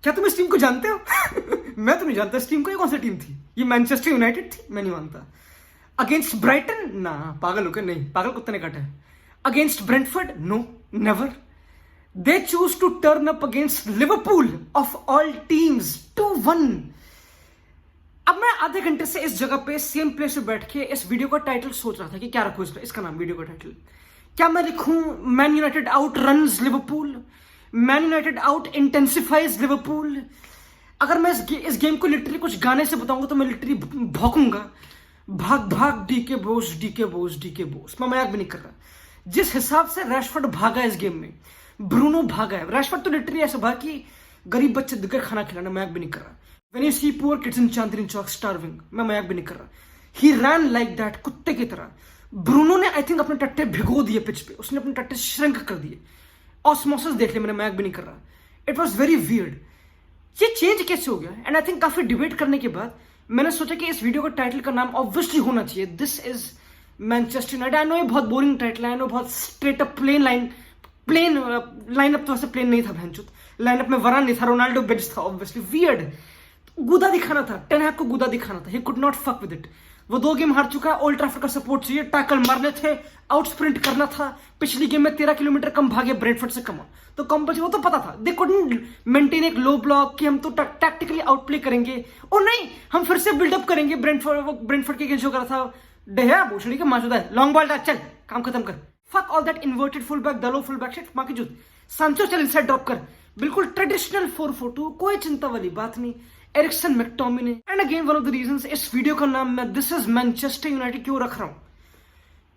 क्या तुम इस टीम को जानते हो? मैं तो नहीं जानता इस टीम को। ये कौन सी टीम थी? ये मैनचेस्टर यूनाइटेड थी? मैं नहीं मानता। Against Brighton? ना, पागल हो क्या? नहीं, पागल कुत्ते ने काटा है। Against Brentford? No, never. They choose to turn up against Liverpool of all teams 2-1। अब मैं आधे घंटे से इस जगह पे सेम प्लेस पे बैठ के इस वीडियो का टाइटल सोच रहा था कि क्या रखूं इसका नाम, वीडियो का टाइटल क्या मैं लिखूं? Man United out runs Liverpool, man United out intensifies Liverpool. अगर मैं इस गेम को लिटरली कुछ गाने से बताऊंगा तो मैं लिटरली भौंकूंगा, भाग भाग DK Bose, DK Bose, DK Bose. मैं मजाक भी नहीं कर रहा। जिस हिसाब से रैशफोर्ड भागा इस गेम में, ब्रूनो भागा है। रैशफोर्ड तो लिटरली ऐसा भागा कि गरीब बच्चे दिखकर खाना खिलाना। मजाक भी नहीं कर रहा। When you see poor kids in Chandni Chowk starving, मैं मजाक भी नहीं कर रहा। He ran like that, कुत्ते की तरह। ब्रूनो ने आई थिंक अपने टट्टे भिगो दिए पिच पे, उसने अपने टट्टे श्रिंक कर दिए। ऑस्मोसिस देख लिया मैंने, मजाक भी नहीं कर रहा। It was very weird. ये चेंज कैसे हो गया? एंड आई थिंक काफी डिबेट करने के बाद मैंने सोचा कि इस वीडियो का टाइटल का नाम ऑब्वियसली होना चाहिए this is Manchester United. I know ये बहुत बोरिंग टाइटल है, आई नो बहुत स्ट्रेट अप प्लेन लाइनअप तो वैसे प्लेन नहीं था भैंचोद। लाइनअप में वरान नहीं था, रोनाल्डो बेंच था ऑब्वियसली। वियर्ड, गुदा दिखाना था, टेन हैग को गुदा दिखाना था। He could not fuck with it. वो 2 गेम हार चुका है, ओल्ड ट्रैफर्ड का सपोर्ट चाहिए, टैकल मारने थे, आउट स्प्रिंट करना था। पिछली गेम में 13 किलोमीटर कम भागे ब्रेंटफोर्ड से कम, तो कंपल्सरी वो तो पता था। दे कुडंट मेंटेन एक लो ब्लॉक कि हम तो टैक्टिकली आउटप्ले करेंगे और नहीं हम फिर से बिल्डअप करेंगे। ब्रेंटफोर्ड के अगेंस्ट जो करा था डेहा भोसड़ी के मासूदा है, लॉन्ग बॉल चल काम खत्म कर। Fuck all that inverted full back, दलो फुल बैक शिट, मां की जूत। सांचो चल इनसाइड ड्रॉप कर, बिल्कुल ट्रेडिशनल 4-4-2, कोई चिंता वाली बात नहीं। Eriksen, McTominay. And again one of the reasons इस वीडियो का नाम मैं दिस इज मैनचेस्टर यूनाइटेड क्यों रख रहा हूं।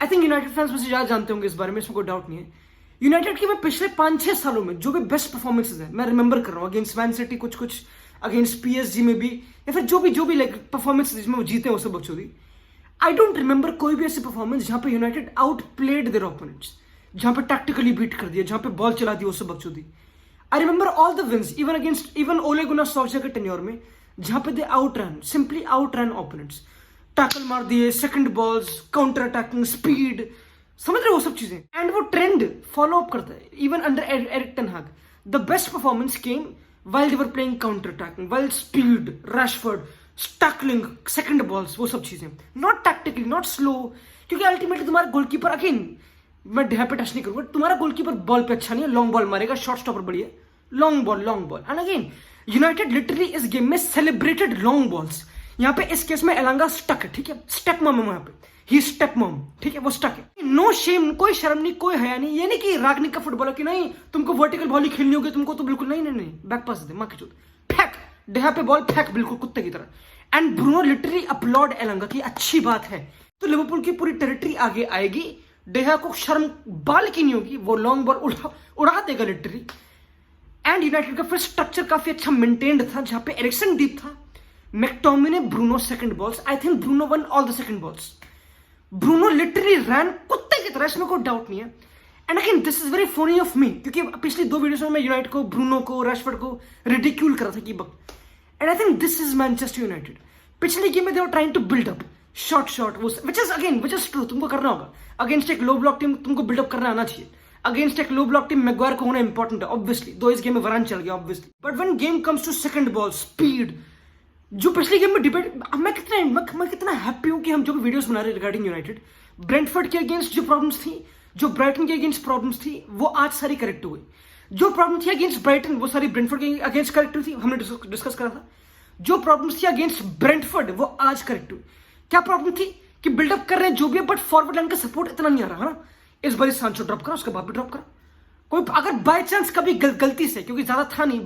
आई थिंक यूनाइटेड फैंस मुझे ज्यादा जानते होंगे इस बारे में, इसमें कोई डाउट नहीं है। यूनाइटेड की मैं पिछले 5-6 सालों में जो भी बेस्ट परफॉर्मेंसेज है मैं रिमेंबर कर रहा हूँ। अगेंस्ट मैन सिटी कुछ, अगेंस्ट पीएसजी में भी, या फिर जो भी लाइक परफॉर्मेंस जिसमें वो जीते वो सब बकचोदी। आई डोंट रिमेंबर कोई भी ऐसी परफॉर्मेंस जहां पे United outplayed their opponents, जहां पे टैक्टिकली बीट कर दिया, जहां पे बॉल चला दी वो सब बकचोदी। I remember all the wins even ओले गुनार सोल्जर के टेन्योर में, जहां पे दे simply out run opponents, tackle मार दिए, second balls, counter attacking, speed, समझ रहे हो वो सब चीजें। एंड वो ट्रेंड फॉलो अप करता है इवन अंडर एरिक टेन हाग। The best performance came while they were playing counter attacking, while speed, Rashford, tackling, second balls, वो सब चीजें, not tactically, not slow, क्योंकि अल्टीमेटली तुम्हारा गोलकीपर, अगेन मैं ढेर पे टच नहीं करूंगा, तुम्हारा गोलकीपर बॉल पे अच्छा नहीं है, लॉन्ग बॉल मारेगा, शॉर्ट स्टॉपर बढ़िया, long ball. And again United literally इस गेम में सेलिब्रेटेड लॉन्ग बॉल्स। यहाँ पे इस केस में एलांगा स्टक है, ठीक है, स्टेप मम है वहां पे, ही स्टेप मम, ठीक है, वो स्टक है। नो शेम, कोई शर्म नहीं, कोई हया नहीं। ये नहीं कि रागनिक का फुटबॉल कि नहीं तुमको वर्टिकल बॉल ही खेलनी होगी, तुमको तो बिल्कुल नहीं, बैक पास दे, मां की चोट, फेंक डेहा पे बॉल, फेंक बिल्कुल कुत्ते की तरह। एंड ब्रूनो लिटरली अपलॉड एलांगा की, अच्छी बात है। तो लिवरपूल की पूरी टेरिटरी आगे आएगी, डेहा को शर्म बाल की नहीं होगी, वो लॉन्ग बॉल उड़ा देगा लिटरली। एंड यूनाइटेड का फिर स्ट्रक्चर काफी अच्छा मेंटेन्ड था, जहां पे एरिक्सन डीप था, McTominay, Bruno second balls. I think Bruno won all the second balls. Bruno literally ran कुत्ते की तरह, इसमें कोई डाउट नहीं है। And again this is very funny of me, क्योंकि पिछली 2 वीडियोस में मैं यूनाइटेड को, ब्रूनो को, रैशफोर्ड को रिडिक्यूल करा था कि and I think this is Manchester United. पिछली गेम में they were trying to build up short वो विच इज ट्रू, तुमको करना होगा। अगेंस्ट एक लो ब्लॉक टीम तुमको बिल्डअप करना आना चाहिए। अगेंस्ट एक लो ब्लॉक टीम मैग्वायर को होना इंपॉर्टेंट है ऑब्वियसली, दो इस गेम में वरान चल गया obviously. But when game comes to second ball, speed, जो पिछली गेम में डिबेट, मैं कितना हैप्पी हूं कि हम जो भी वीडियोस बना रहे रिगार्डिंग यूनाइटेड, ब्रेंटफोर्ड के अगेंस्ट जो प्रॉब्लम्स थी, जो ब्राइटन के अगेंस्ट प्रॉब्लम्स थी, वो आज सारी करेक्ट हो गई। जो प्रॉब्लम थी अगेंस्ट ब्राइटन, वो सारी ब्रेंटफोर्ड के अगेंस्ट करेक्ट हुई थी, हमने डिस्कस करा था। जो प्रॉब्लम्स थी अगेंस्ट ब्रेंटफोर्ड, वो आज करेक्ट हुई। क्या प्रॉब्लम थी कि बिल्डअप कर रहे हैं जो भी है, बट फॉरवर्ड लाइन का सपोर्ट इतना नहीं आ रहा है ना। इस बार सांचो ड्रॉप करा, उसके बाद भी ड्रॉप करा। कोई अगर बाय चांस कभी गलती से, क्योंकि ज्यादा था नहीं,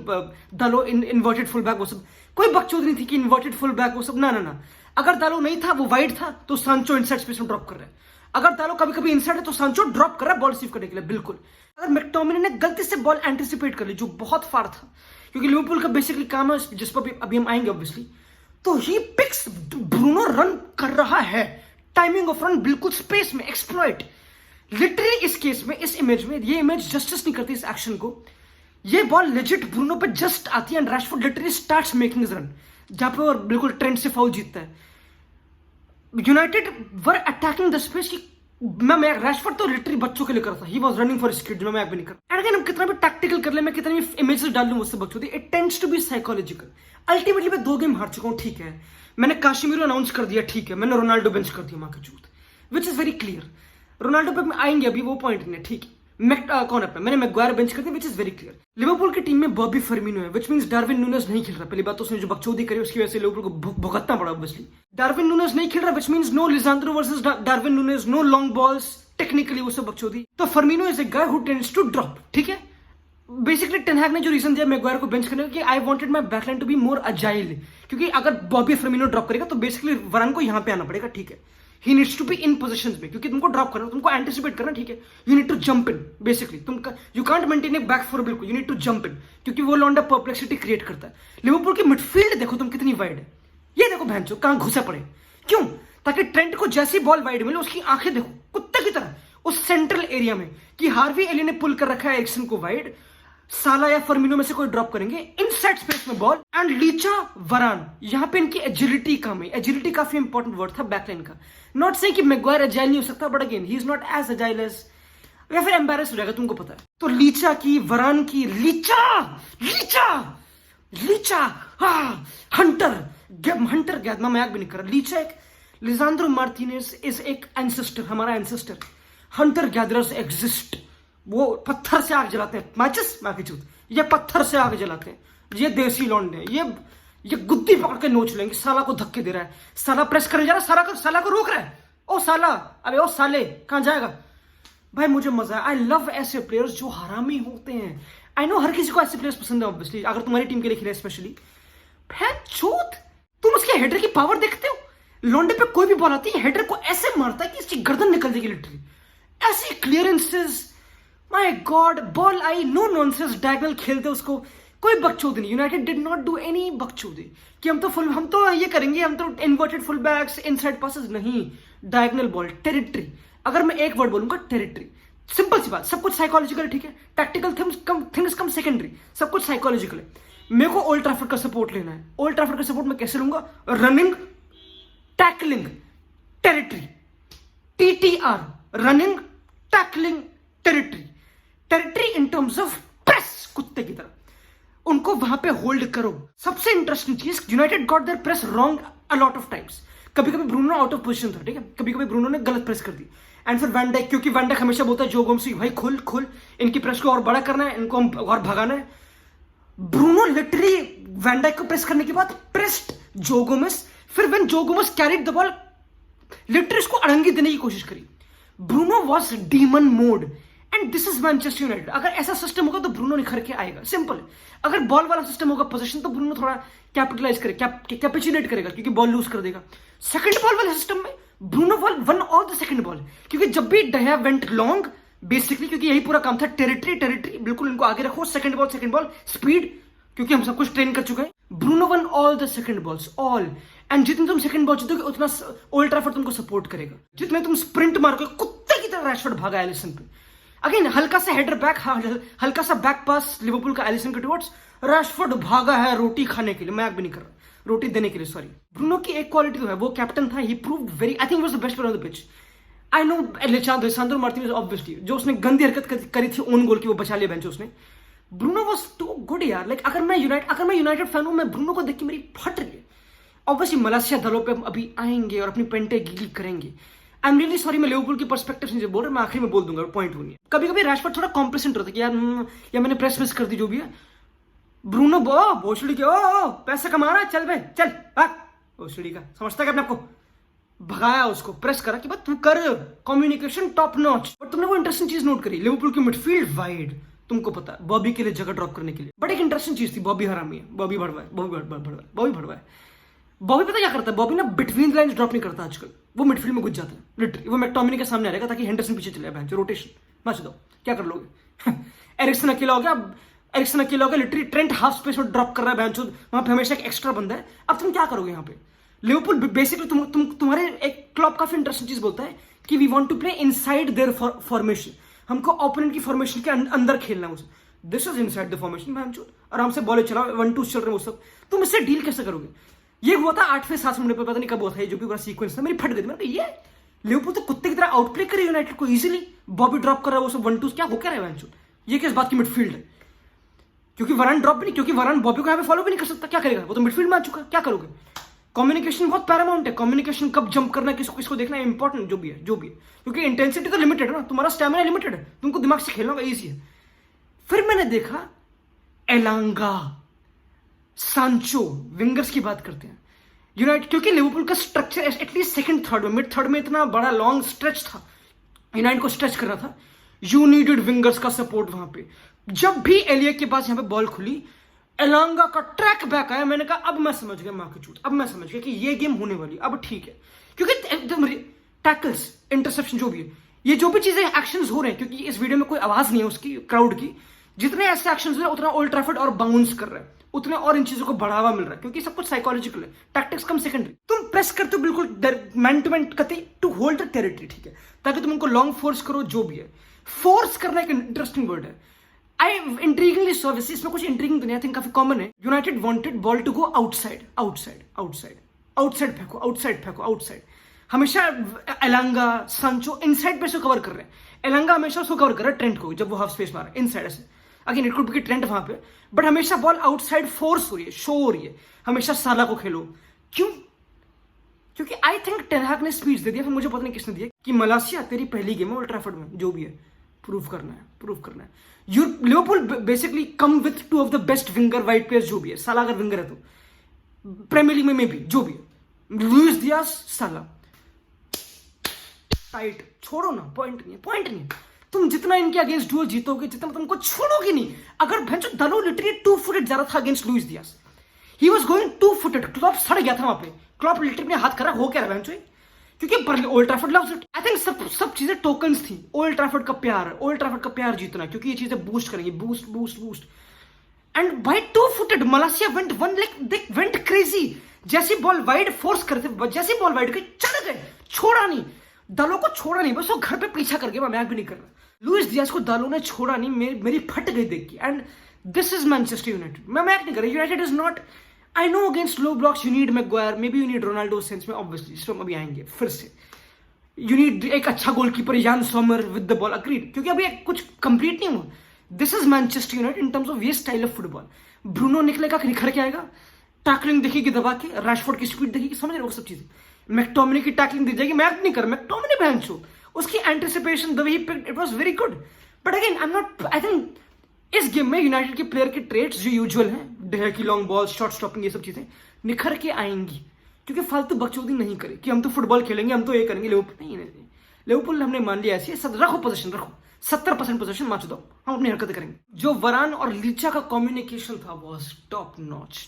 दालो इन्वर्टेड फुल बैक वो सब, कोई बकचोद नहीं थी कि इन्वर्टेड फुल बैक वो सब, ना। अगर दालो नहीं था, वो वाइड था, तो सांचो इनसाइड स्पेस में ड्रॉप कर रहा है। अगर दालो कभी इनसाइड है तो सांचो ड्रॉप कर रहा है बॉल रिसीव करने के लिए, बिल्कुल। अगर मैकटोमिने ने गलती से बॉल एंटिसिपेट कर ली, जो बहुत फार था, क्योंकि लिवरपूल का बेसिकली काम है, जिस पर अभी हम आएंगे ऑब्वियसली, तो ही पिक्स, ब्रूनो रन कर रहा है, टाइमिंग ऑफ रन बिल्कुल स्पेस में, एक्सप्लॉइट। लिटरली इस केस में, इस इमेज में, ये इमेज जस्टिस नहीं करती इस एक्शन को। ये बॉल लेजिट ब्रूनो पे जस्ट आती है and Rashford literally starts making his run, जहां पे वो बिल्कुल ट्रेंड से फाउल जीतता है। United were attacking the space कि मैं रैशफोर्ड तो लिटरली बच्चों के लिए करता, he was running for skid, मैं भी नहीं करता। एंड अगेन हम कितना भी टैक्टिकल कर ले, मैं कितनी भी इमेजेस डाल लूं मुझसे बकचोदी, it tends to be psychological. Ultimately मैं 2 गेम हार चुका हूं, ठीक है, मैंने काश्मीर अनाउंस कर दिया, ठीक है, मैंने रोनाल्डो बेंच कर दिया, मां का झूठ, which is very clear. Ronaldo पे आएंगे अभी, वो पॉइंट नहीं है, ठीक है। कौन है, मैंने मैग्वायर बेंच कर दिया, which is very clear. Liverpool की टीम में बॉबी फर्मिनो है, विच मींस डार्विन नूनेज नहीं खेल रहा। पहली बात तो उसने जो बकचोदी करी उसकी वजह से लिवरपूल को भुगतना पड़ा ऑब्वियसली। डार्विन नूनेज नहीं खेल रहा, which means no Lisandro versus Darwin Nunez, no long balls, technically वो सब बकचोदी। तो Firmino is a guy who tends to drop, ठीक है। बेसिकली टेन हैग ने जो रीजन दिया मैग्वायर को बेंच करने का कि I wanted my backline to be more agile, क्योंकि अगर बॉबी फर्मिनो ड्रॉप करेगा तो बेसिकली वरान को यहां पे आना पड़ेगा, ठीक है। He needs to be in positions में, क्योंकि तुमको ड्रॉप करना, तुमको एंटिसिपेट करना, ठीक है। You need to jump in, basically तुम you can't maintain a back four, बिल्कुल you need to jump in, क्योंकि वो लॉन्डा परप्लेक्सिटी क्रिएट करता है। लिवरपूल की मिडफील्ड देखो तुम कितनी वाइड है, ये देखो भैंचो कहां घुसे पड़े, क्यों? ताकि ट्रेंट को जैसी बॉल वाइड मिले उसकी आंखें देखो कुत्ते की तरह उस सेंट्रल एरिया में, कि हार्वी एली ने पुल कर रखा है एरिक्सन को वाइड, साला या फर्मिनो में से कोई ड्रॉप करेंगे इनसाइड स्पेस में बॉल, एंड लीचा वरान, यहां पे इनकी एजिलिटी कम है। एजिलिटी काफी इंपॉर्टेंट वर्ड था बैकलाइन का। नॉट से कि मैग्वायर एजाइल नहीं हो सकता, but again he is not as agile as, या फिर एम्बैरेस हो जाएगा, तुमको पता है। तो लीचा की, वरान की, लीचा लीचा लीचा हंटर गैदमा मैं भी नहीं कर रहा। लीचा एक, लिसांड्रो मार्टिनेज इज एक एंसेस्टर, हमारा एंसेस्टर। हंटर गैदरर्स एग्जिस्ट, वो पत्थर से आग जलाते हैं, मैचेस मां की चूत, ये पत्थर से आग जलाते हैं, ये देसी लौंडे, ये गुद्दी पकड़ के नोच लेंगे। साला को धक्के दे रहा है, साला प्रेस करने जा रहा है, साला को रोक रहा है, ओ साला, अबे ओ साले कहां जाएगा भाई। मुझे मजा है, आई लव ऐसे प्लेयर्स जो हरामी होते हैं। आई नो हर किसी को ऐसे प्लेयर्स पसंद है ऑब्वियसली, अगर तुम्हारी टीम के लिए खेले स्पेशली। चूत, तुम उसके हेडर की पावर देखते हो, लौंडे पे कोई भी बॉल आती है हेडर को ऐसे मारता है कि इसकी गर्दन निकल जाएगी लिटरली, ऐसी क्लियरेंसेस, माय गॉड। बॉल आई, नो नॉनसेंस, डायगोनल खेलते उसको, कोई बकचोदी नहीं। United did not do any बकचोदी कि हम तो ये करेंगे, हम तो inverted full backs, inside passes, नहीं, डायगोनल बॉल, टेरिटरी। अगर मैं एक वर्ड बोलूंगा, टेरिटरी, सिंपल सी बात। सब कुछ साइकोलॉजिकल, ठीक है, टैक्टिकल थिंग्स कम सेकेंडरी, सब कुछ साइकोलॉजिकल है। मेरे को ओल्ड ट्रैफर्ड का सपोर्ट लेना है। ओल्ड ट्रैफर्ड का सपोर्ट मैं कैसे लूंगा? Running, tackling, territory, TTR, running, tackling, territory. Territory in terms of press, कुत्ते की तरह उनको वहां पे होल्ड करो। सबसे इंटरेस्टिंग चीज, United got their press wrong a lot of times. कभी कभी ब्रूनो आउट ऑफ पोजीशन था, ठीक है, कभी कभी ब्रूनो ने गलत प्रेस कर दी, एंड फिर वैन डाइक, क्योंकि वैन डाइक हमेशा बोलता है जो गोम्स, भाई खुल, इनकी प्रेस को और बड़ा करना है, इनको हम और भगाना है। ब्रूनो लिटरली वैन डाइक को प्रेस करने के बाद प्रेस्ड जो गोमेस, फिर व्हेन जो Gomez carried the ball, literally उसको अड़ंगी देने की कोशिश करी। Bruno was demon mode, and this is Manchester United. अगर ऐसा सिस्टम होगा तो ब्रूनो निखर के आएगा, सिंपल है। अगर बॉल वाला सिस्टम होगा पोजीशन, तो ब्रूनो थोड़ा कैपिटलाइज करेगा, कैपिचुलेट करेगा, क्योंकि बॉल लूज कर देगा। सेकंड बॉल वाले सिस्टम में Bruno won all the second ball, क्योंकि जब भी डया वेंट लॉन्ग, बेसिकली क्योंकि यही पूरा काम था, टेरिटरी बिल्कुल इनको आगे रखो, सेकंड बॉल स्पीड, क्योंकि हम सब कुछ ट्रेन कर चुके हैं। Bruno won all the second balls, all, and जितने तुम सेकंड बॉल जीतोगे उतना ओल्ड ट्रैफर्ड तुमको सपोर्ट करेगा। जितने तुम स्प्रिंट मारोगे, कुत्ते की तरह रैशफोर्ड भागा एलिसन पे, अगेन हल्का सा हेडर बैक, हल्का सा बैक पास लिवरपूल का एलिसन के टुवर्ड्स, रैशफोर्ड भागा है रोटी खाने के लिए, मैं भी नहीं कर रहा, रोटी देने के लिए, सॉरी। ब्रूनो की एक क्वालिटी तो है, वो कैप्टन था, he proved very, I think was the best player on the pitch. I know Lisandro Martinez obviously, जो उसने गंदी हरकत करी थी ओन गोल की, वो बचा लिया बेंच उसने। ब्रूनो वाज टू गुड यार, लाइक अगर मैं यूनाइटेड फैन हूं, मैं ब्रूनो को देख के मेरी फट रही है। ऑब्वियसली मलासिया दलों पे अभी आएंगे और अपनी पेंटे गीली करेंगे। आई एम रियली सॉरी, मैं लिवरपूल की पर्सपेक्टिव से बोल रहा, मैं आखिरी में बोल दूंगा, पॉइंट वो नहीं है। कभी कभी रैशफोर्ड थोड़ा कॉम्प्लेसेंट होता है कि यार मैंने प्रेस मिस कर दी, जो भी है। ब्रूनो भोसड़ी के पैसा कमा रहा है, चल बे चल भाग, भोसड़ी का समझता है अपने आपको, भगाया उसको, प्रेस करा कि बस तू कर, कम्युनिकेशन टॉप नॉच। बट तुमने वो इंटरेस्टिंग चीज नोट करी, लिवरपूल की मिडफील्ड वाइड, तुमको पता है बॉबी के लिए जगह ड्रॉप करने के लिए। बट एक इंटरेस्टिंग चीज थी, बॉबी हरामी है, बॉबी भड़वा है। बॉबी पता क्या करता है, बॉबी ना बिटवीन लाइंस ड्रॉप नहीं करता आजकल, वो मिडफील्ड में घुस जाता है लिटरली। वो मैकटोमिनी के सामने आ रहेगा ताकि हेंडरसन पीछे चले जाए, रोटेशन मैच दो, क्या कर लोगे? एरिक्सन अकेला हो गया, लिटरली ट्रेंट हाफ स्पेस में ड्रॉप कर रहा है, बेंचो वहां पे हमेशा एक एक्स्ट्रा बंदा है। अब तुम क्या करोगे यहाँ पे? लिवरपूल बेसिकली तुम्हारे एक क्लब काफी इंटरेस्टिंग चीज बोलता है कि we want to play inside their formation, हमको ओपोनेंट की फॉर्मेशन के अंदर खेलना है। This is inside the formation, बेंचो आराम से बॉल चलाओ, 1-2 चल रहे हैं वो सब, तुम इससे डील कैसे करोगे? ये हुआ था 8वें 7 मिनट पे, पता नहीं कब हुआ था, ये जो भी पूरा सीक्वेंस था, मेरी फट गई थी। लिवरपूल तो कुत्ते की तरह आउटप्ले करे यूनाइटेड को इजीली, बॉबी ड्रॉप कर रहा है वो सब 1-2 क्या हो क्या रहा है, ये किस बात की मिडफील्ड है? क्योंकि वरान ड्रॉप भी नहीं, क्योंकि वरान बॉबी को यहाँ पे फॉलो भी नहीं कर सकता, क्या करेगा वो तो मिडफील्ड में आ चुका, क्या करोगे? कम्युनिकेशन बहुत पैरामाउंट है, कम्युनिकेशन कब जंप करना है, किसको किसको देखना है, इंपॉर्टेंट जो भी है क्योंकि इंटेंसिटी तो लिमिटेड है ना, तुम्हारा स्टैमिना लिमिटेड है, तुमको दिमाग से खेलना होगा, ईजी है। फिर मैंने देखा एलांगा, सांचो, विंगर्स की बात करते हैं यूनाइटेड, क्योंकि लिवरपूल का स्ट्रक्चर एटलीस्ट सेकंड थर्ड में, मिड थर्ड में इतना बड़ा लॉन्ग स्ट्रेच था, यूनाइटेड को स्ट्रेच करना था, यू नीडेड विंगर्स का सपोर्ट वहां पे। जब भी एलिया के पास यहाँ पे बॉल खुली, एलांगा का ट्रैक बैक आया, मैंने कहा अब मैं समझ गया मां की चूत, अब मैं समझ गया कि ये गेम होने वाली, अब ठीक है, क्योंकि एकदम टैकल्स, इंटरसेप्शन जो भी है, ये जो भी चीजें एक्शंस हो रहे हैं, क्योंकि इस वीडियो में कोई आवाज नहीं है उसकी क्राउड की, जितने ऐसे एक्शंस हो रहे हैं उतना ओल्ड ट्रैफर्ड और बाउंस कर रहा है, उतने और इन चीजों को बढ़ावा मिल रहा है, क्योंकि सब कुछ साइकोलॉजिकल है, टैक्टिक्स कम सेकेंडरी। तुम प्रेस करते हो बिल्कुल मैन टू मैन करते टू होल्ड द टेरिटरी, ठीक है, ताकि तुम उनको लॉन्ग फोर्स करो, जो भी है, फोर्स करना एक इंटरेस्टिंग वर्ड है। आई इंट्रीगिंगली सॉ दिस, इसमें कुछ इंट्रीगिंग तो नहीं, आई थिंक काफी कॉमन है। United wanted ball to go outside, outside, outside, outside फेंको, आउटसाइड फेंको, आउटसाइड। हमेशा एलांगा, सांचो इनसाइड पे से कवर कर रहे हैं, एलांगा हमेशा उसको कवर कर रहा है ट्रेंट को, जब वो हाफ स्पेस मारा इनसाइड ऐसे, again it could be Trent वहां पे, बट हमेशा बॉल आउटसाइड फोर्स हो रही है, शो हो रही है, हमेशा साला को खेलो। क्यों? क्योंकि आई थिंक टेन हैग ने स्पीच दे दिया, फिर मुझे पता नहीं किसने दिया, कि मलासिया तेरी पहली गेम है ओल्ड ट्रैफर्ड में, जो भी है प्रूव करना है, प्रूव करना है। You Liverpool basically come with 2 of the best winger white players, जो भी है, साला अगर विंगर है तो प्रीमियर लीग में भी जो भी है, लुइस डियाज, साला टाइट, छोड़ो ना, पॉइंट नहीं है, पॉइंट नहीं है। तुम जितना इनके अगेंस्ट डुअल जीतोगे, जितना तुमको छोड़ोगे नहीं। अगर भैंचो दलो लिटरली 2 फुटेड जा रहा था against Luis Diaz, he was going 2 footed, Klopp सड़ गया था वहां पे, क्लॉप लिटरली हाथ करा, हो क्या रहा भैंचो, क्योंकि old Trafford loves it. I think सब चीजें टोकन्स थी, ओल्ड ट्रैफर्ड का प्यार, ओल्ड ट्रैफर्ड का प्यार जीतना, क्योंकि ये चीजें बूस्ट करेंगी, boost boost boost. And by 2 footed Malacia went one, like they went crazy, जैसी बॉल वाइड फोर्स करते, जैसी बॉल वाइड गई चल गए, छोड़ा नहीं, दलों को छोड़ा नहीं, बस वो घर पे पीछा करके, मैं मैक भी नहीं कर रहा, लुइस डियाज को दलों ने छोड़ा नहीं, मेरी फट गई देख के। And this is Manchester United, मैं मैक नहीं कर रहा, United is not, I know against low blocks you need Maguire, may be you need Ronaldo sense में, ऑब्वियसली जिस हम अभी आएंगे फिर से, यू नीड एक अच्छा गोलकीपर यान Somer with the ball, agreed, क्योंकि अभी कुछ कंप्लीट नहीं हुआ। This is Manchester United in terms of ये स्टाइल ऑफ फुटबॉल। ब्रूनो निकलेगा, निखर के आएगा, टैकलिंग देखिएगी दबा के, रैशफोर्ड की स्पीड देखिएगी, समझ रहे हो वो सब चीजें, मैकटोमिनी की टैकलिंग दी जाएगी, मैक नहीं कर, मैकटोमिनी भैंचो, उसकी anticipation the way he picked, it was very good. But again I am not, I think इस गेम में यूनाइटेड के प्लेयर के ट्रेट्स जो यूजुअल हैं, डेह की लॉन्ग बॉल, शॉर्ट स्टॉपिंग, ये सब चीजें निखर के आएंगी, क्योंकि फालतू बकचोदी नहीं करे कि हम तो फुटबॉल खेलेंगे, हम तो ये करेंगे। लिवरपूल नहीं, लिवरपूल हमने मान लिया ऐसी, रखो पोजीशन, रखो 70% पोजीशन, माच दो, हम अपनी हरकतें करेंगे। जो वरान और लीचा का कम्युनिकेशन था वाज टॉप नॉच।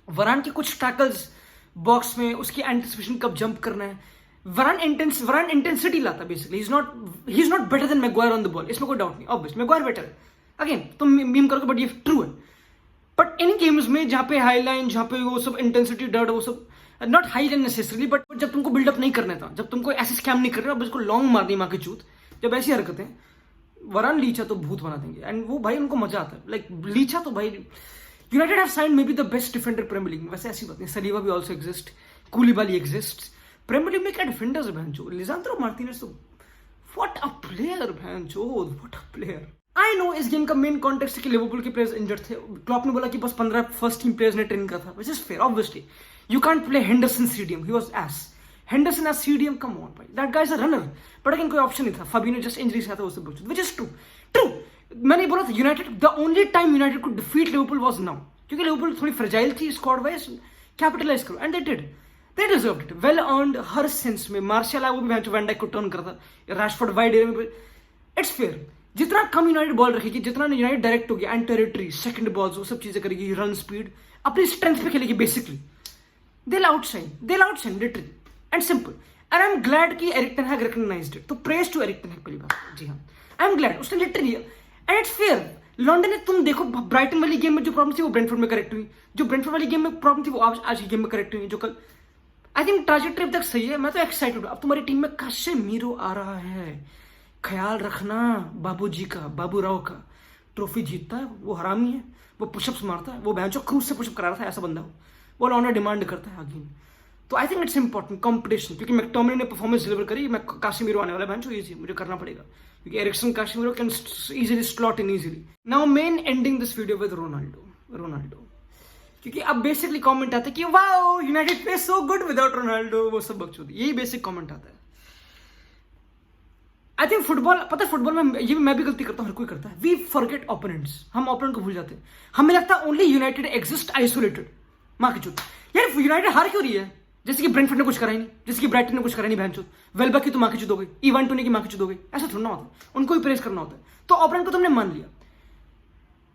वरान के कुछ टैकल्स बॉक्स में, उसकी एंटिसिपेशन कब जंप करना है, वरान इंटेंसिटी लाता basically, he is not better than Maguire on the ball, इसमें कोई डाउट नहीं, ऑब्वियस मैग्वायर बेटर है, अगेन तुम मीम करोगे बट ये ट्रू है। बट इन गेम्स में जहां पे हाई लाइन, जहां पे वो सब इंटेंसिटी डर्ट, वो सब not high line necessarily, but जब तुमको बिल्डअप नहीं करना था, जब तुमको ऐसे स्कैम नहीं कर रहे, अब इसको लॉन्ग मारनी माँ की चूत, जब ऐसी हरकतें, वरान लीचा तो भूत बना देंगे। एंड वो भाई उनको मजा आता है, लाइक लीचा तो भाई, United have signed maybe the best defender Premier League में, वैसे ऐसी बात नहीं, सलीबा भी also exist, Koulibaly exist, Premier League में क्या डिफेंडर्स है भैंचो, लिसांद्रो मार्टिनेज तो व्हाट अ प्लेयर भैंचो, what a player. I know इस गेम का मेन कॉन्टेक्स्ट है कि लिवरपूल के प्लेयर्स इंजर्ड थे, क्लॉप ने बोला कि बस 15 फर्स्ट टीम प्लेयर्स ने ट्रेन करा था, which is fair, obviously you can't play Henderson CDM, he was as Henderson as CDM, come on भाई, that guy is a runner, but again कोई ऑप्शन नहीं था, फाबिनो जस्ट इंजरी से आता उससे बच, व्हिच इज ट्रू, मैंने बोला था United, the only time United could defeat Liverpool was now, क्योंकि लिवरपूल थोड़ी फ्रेजाइल थी स्क्वाड वाइज, कैपिटलाइज करो, and they did, they deserved it, well earned her sense में। मार्शल आया, वो भी वैन डाइक को टर्न करता, रैशफोर्ड वाइड एरिया में, इट्स फेयर। जितना कम यूनाइटेड बॉल रखेगी, जितना यूनाइटेड डायरेक्ट होगी, एंड टेरिटरी, सेकंड बॉल्स, वो सब चीजें करेगी, रन स्पीड, अपनी स्ट्रेंथ पे खेलेगी basically, they'll outshine literally and simple, and I'm glad कि Erik ten Hag recognized it, तो praise to Erik ten Hag पहली बात, जी हाँ, I'm glad उसने literally, and it's fair। London ने, तुम देखो ब्राइटन वाली गेम में जो प्रॉब्लम थी वो ब्रेंटफोर्ड में करेक्ट हुई, जो ब्रेंटफोर्ड वाली गेम में प्रॉब्लम थी वो आज की गेम में करेक्ट हुई, जो कल, आई थिंक ट्रैजेक्टरी अब तक सही है, मैं तो एक्साइटेड हूँ। अब तुम्हारी टीम में काशेमीरो आ रहा है, ख्याल रखना बाबूजी का, बाबू राव का, ट्रॉफी जीतता है, वो हरामी है, वो पुशअप्स मारता है, वो भैंचो क्रूज से पुशअप करा रहा था, ऐसा बंदा हो, वो ऑनर डिमांड करता है अगेन, तो आई थिंक इट्स इंपॉर्टेंट कॉम्पिटिशन, क्योंकि मैकटोमिनी ने परफॉर्मेंस डिलीवर करी, मैं काशिमीरो आने वाला है बहन, इजी मुझे करना पड़ेगा, क्योंकि Eriksen Casemiro can easily slot in easily. Now main ending this video with Ronaldo, क्योंकि अब बेसिकली कमेंट आता है कि wow United play so good without Ronaldo, वो सब बकचोदी, यही बेसिक कमेंट आता है. आई थिंक फुटबॉल, पता है फुटबॉल में ये मैं भी गलती करता हूँ, हर कोई करता है, वी फॉरगेट ओपोनेंट्स, हम ओपोनेंट को भूल जाते हैं. हमें लगता है ओनली यूनाइटेड एग्जिस्ट आइसोलेटेड. माँ की चूत यार, यूनाइटेड हार क्यों रही है? जैसे कि ब्रेंटफोर्ड ने कुछ करा ही नहीं, जैसे कि ब्राइटन ने कुछ करा नहीं, बहन चूत वेलबा की तो माँ की चूत हो गई, इवान टोनी की माँ की चूत हो गई, ऐसा थोड़ा होता है, उनको भी प्रेस करना होता है. तो ओपोनेंट को तुमने मान लिया.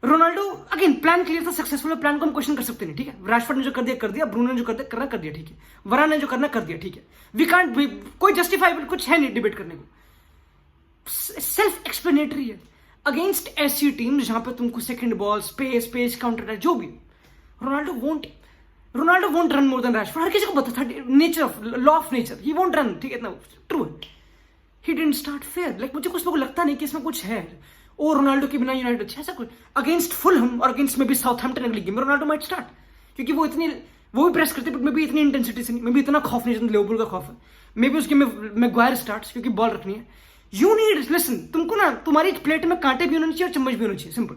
रोनाल्डो अगेन प्लान क्लियर था, सक्सेसफुल प्लान को हम क्वेश्चन कर सकते नहीं, ठीक है. रैशफोर्ड ने जो कर दिया, ब्रूनो ने जो करना कर दिया, ठीक है. वरान ने जो करना कर दिया, ठीक है. वी कांट, कोई जस्टिफाइबल कुछ है नहीं डिबेट करने को, सेल्फ एक्सप्लेनेटरी है. अगेंस्ट ऐसी टीम जहां पे तुमको second ball, space counter attack जो भी, Ronaldo won't run more than Rashford. हर किसी को पता था, nature of law of nature, he won't run, ठीक है, इतना ट्रू है. He didn't start fair, like मुझे कुछ लोगों को लगता नहीं कि इसमें कुछ है, और रोनाल्डो के बिना यूनाइटेड अच्छा, ऐसा कुछ. अगेंस्ट फुलहम और अगेंस्ट में भी साउथहैम्पटन अगली गेम में रोनाल्डो माइट स्टार्ट, क्योंकि वो भी प्रेस करते, बट मे भी इतनी इंटेंसिटी से नहीं, मे भी इतना खौफ नहीं जितना लिवरपूल का खौफ है. मे भी उसके में मैग्वायर स्टार्ट्स, क्योंकि बॉल रखनी है. यू नीड लिसन, तुमको ना तुम्हारी प्लेट में कांटे भी होने चाहिए और चम्मच भी होने चाहिए, सिंपल.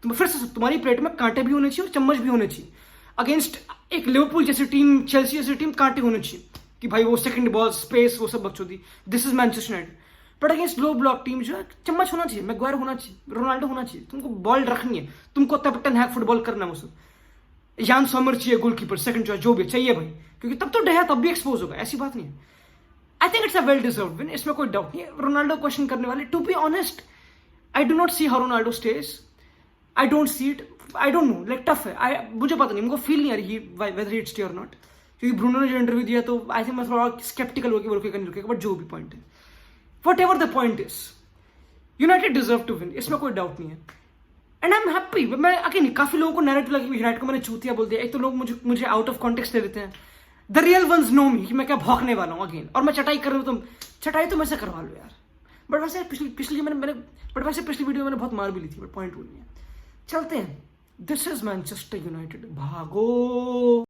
तुम फिर से तुम्हारी प्लेट में कांटे भी होने चाहिए और चम्मच भी होने चाहिए. अगेंस्ट एक लिवरपूल जैसी टीम, चेल्सी जैसी टीम, कांटे होने चाहिए कि भाई वो सेकंड बॉल, स्पेस, वो सब बकचोदी. This is Manchester United. But against low block team जो है, चम्मच होना चाहिए, मैग्वायर होना चाहिए, रोनाल्डो होना चाहिए. तुमको बॉल रखनी है, तुमको तब टन हैक फुटबॉल करना है, उसको यान सोमर चाहिए गोलकीपर, सेकंड चॉइस जो भी चाहिए भाई, क्योंकि तब तो डया तब भी एक्सपोज होगा, ऐसी बात नहीं है. I think it's a well deserved win, इसमें कोई डाउट नहीं है. रोनाल्डो क्वेश्चन करने वाले, to be honest I do not see how Ronaldo stays, I don't see it, I don't know, like tough है, मुझे पता नहीं, मुझको फील नहीं आ रही वेदर इट स्टे और नॉट, क्योंकि ब्रूनो ने जो इंटरव्यू दिया तो आई थिंक मैं थोड़ा स्केप्टिकल होकर रुकेगा नहीं रुकेगा, बट जो भी पॉइंट है, whatever the point is, United deserve to win, इसमें कोई डाउट नहीं है. And I am happy. मैं अगेन काफी लोगों को नैरेटिव लगी यूनाइटेड को मैंने चूतिया बोल दिया. एक तो लोग मुझे आउट ऑफ कॉन्टेक्स्ट ले लेते हैं. द रियल वंस नो मी कि मैं क्या भौंकने वाला हूँ अगेन, और मैं चटाई कर रहा हूँ, तुम चटाई तो मैं से करवा लो यार. बट वैसे पिछली वीडियो में मैंने बहुत मार भी ली थी, बट पॉइंट वो नहीं है. चलते हैं. दिस इज मैनचेस्टर यूनाइटेड, भागो.